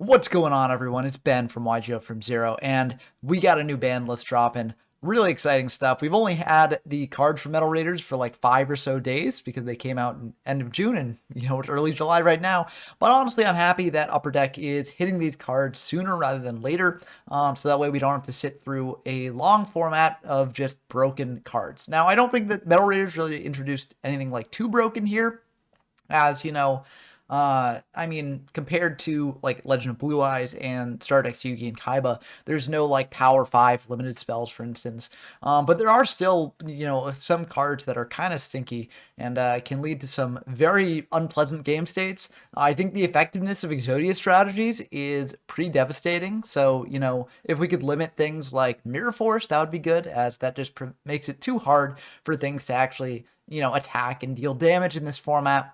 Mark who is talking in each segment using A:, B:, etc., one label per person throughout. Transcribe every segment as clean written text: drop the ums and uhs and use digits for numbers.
A: What's going on, everyone? It's Ben from YGO from Zero, and we got a new ban list dropping. Really exciting stuff. We've only had the cards for Metal Raiders for like 5 or so days because they came out in end of June, and it's early July right now. But honestly, I'm happy that Upper Deck is hitting these cards sooner rather than later, so that way we don't have to sit through a long format of just broken cards. Now, I don't think that Metal Raiders really introduced anything like too broken here, as I mean, compared to like Legend of Blue Eyes and Stardust Yugi and Kaiba, there's no like Power 5 limited spells, for instance. But there are still, some cards that are kind of stinky and can lead to some very unpleasant game states. I think the effectiveness of Exodia strategies is pretty devastating. So, if we could limit things like Mirror Force, that would be good, as that just makes it too hard for things to actually, attack and deal damage in this format.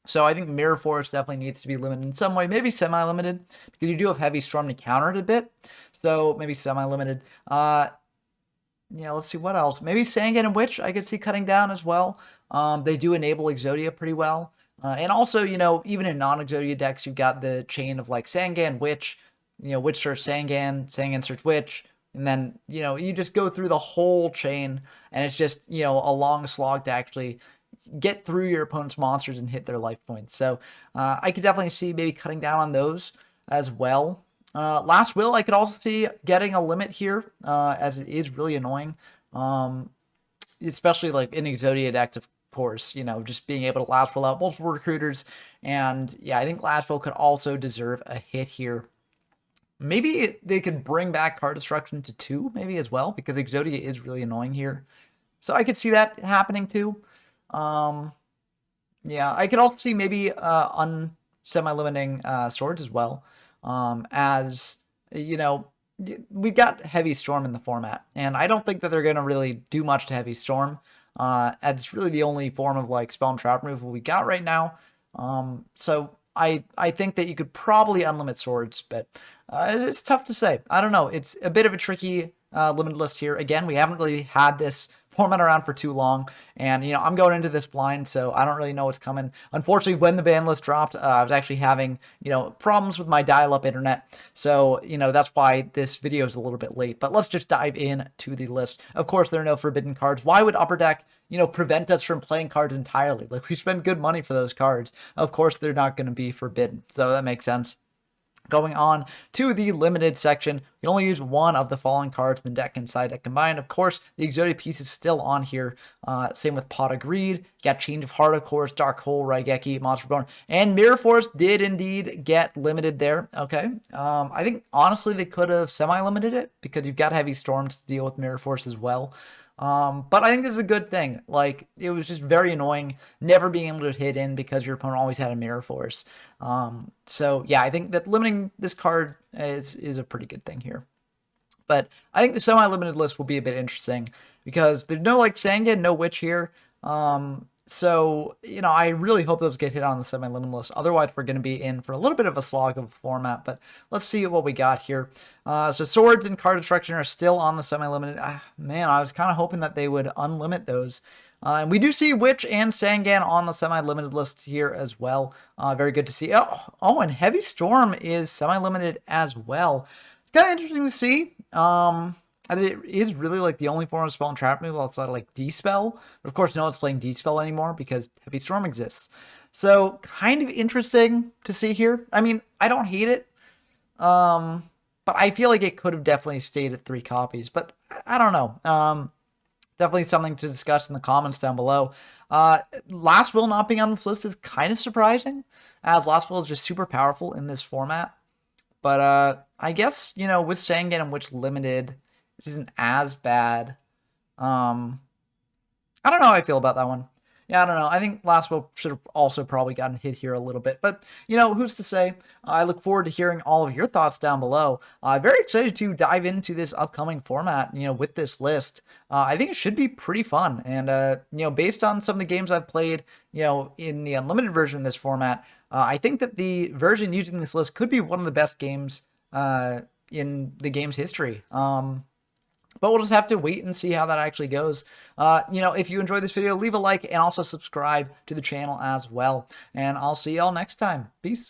A: So I think Mirror Force definitely needs to be limited in some way, maybe semi-limited, because you do have Heavy Storm to counter it a bit. So maybe semi-limited. Yeah, let's see what else. Maybe Sangan and Witch I could see cutting down as well. They do enable Exodia pretty well. And also, even in non-Exodia decks, you've got the chain of like Sangan, Witch, Witch search Sangan, Sangan search Witch. And then, you just go through the whole chain, and it's just, a long slog to actually get through your opponent's monsters and hit their life points. So I could definitely see maybe cutting down on those as well. Last Will, I could also see getting a limit here, as it is really annoying. Especially like in Exodia decks, of course, just being able to Last Will out multiple recruiters. And yeah, I think Last Will could also deserve a hit here. Maybe they could bring back card destruction to 2, maybe as well, because Exodia is really annoying here. So I could see that happening too. Yeah, I could also see maybe semi-limiting swords as well. As we've got Heavy Storm in the format, and I don't think that they're gonna really do much to Heavy Storm. It's really the only form of like spell and trap removal we got right now. So I think that you could probably unlimit swords, but it's tough to say. I don't know. It's a bit of a tricky limited list here. Again, we haven't really had this format around for too long, and I'm going into this blind, so I don't really know what's coming. Unfortunately, when the ban list dropped, I was actually having problems with my dial-up internet, so that's why this video is a little bit late. But let's just dive in to the list. Of course, there are no forbidden cards. Why would Upper Deck prevent us from playing cards entirely? Like, we spend good money for those cards. Of course, they're not going to be forbidden, so that makes sense. Going on to the limited section, you can only use one of the following cards in the deck and side deck combined. Of course, the Exodia piece is still on here. Same with Pot of Greed. You got Change of Heart, of course, Dark Hole, Raigeki, Monster Born, and Mirror Force did indeed get limited there. Okay. I think, honestly, they could have semi-limited it because you've got Heavy Storms to deal with Mirror Force as well. But I think this is a good thing. Like, it was just very annoying never being able to hit in because your opponent always had a Mirror Force. So yeah, I think that limiting this card is a pretty good thing here. But I think the semi-limited list will be a bit interesting because there's no like Sangan, no Witch here. So, I really hope those get hit on the semi-limited list. Otherwise, we're going to be in for a little bit of a slog of a format. But let's see what we got here. So swords and card destruction are still on the semi-limited. Man, I was kind of hoping that they would unlimit those. And we do see Witch and Sangan on the semi-limited list here as well. Very good to see. Oh, and Heavy Storm is semi-limited as well. It's kind of interesting to see. And it is really like the only form of spell and trap removal outside of like D-Spell. But of course, no one's playing D-Spell anymore because Heavy Storm exists. So kind of interesting to see here. I mean, I don't hate it. But I feel like it could have definitely stayed at 3 copies. But I don't know. Definitely something to discuss in the comments down below. Last Will not being on this list is kind of surprising, as Last Will is just super powerful in this format. But I guess, with Sangan and Witch limited, it isn't as bad. I don't know how I feel about that one. Yeah, I don't know. I think Last Will should have also probably gotten hit here a little bit. But, who's to say? I look forward to hearing all of your thoughts down below. Very excited to dive into this upcoming format, with this list. I think it should be pretty fun. And, based on some of the games I've played, in the unlimited version of this format, I think that the version using this list could be one of the best games in the game's history. But we'll just have to wait and see how that actually goes. If you enjoyed this video, leave a like and also subscribe to the channel as well. And I'll see y'all next time. Peace.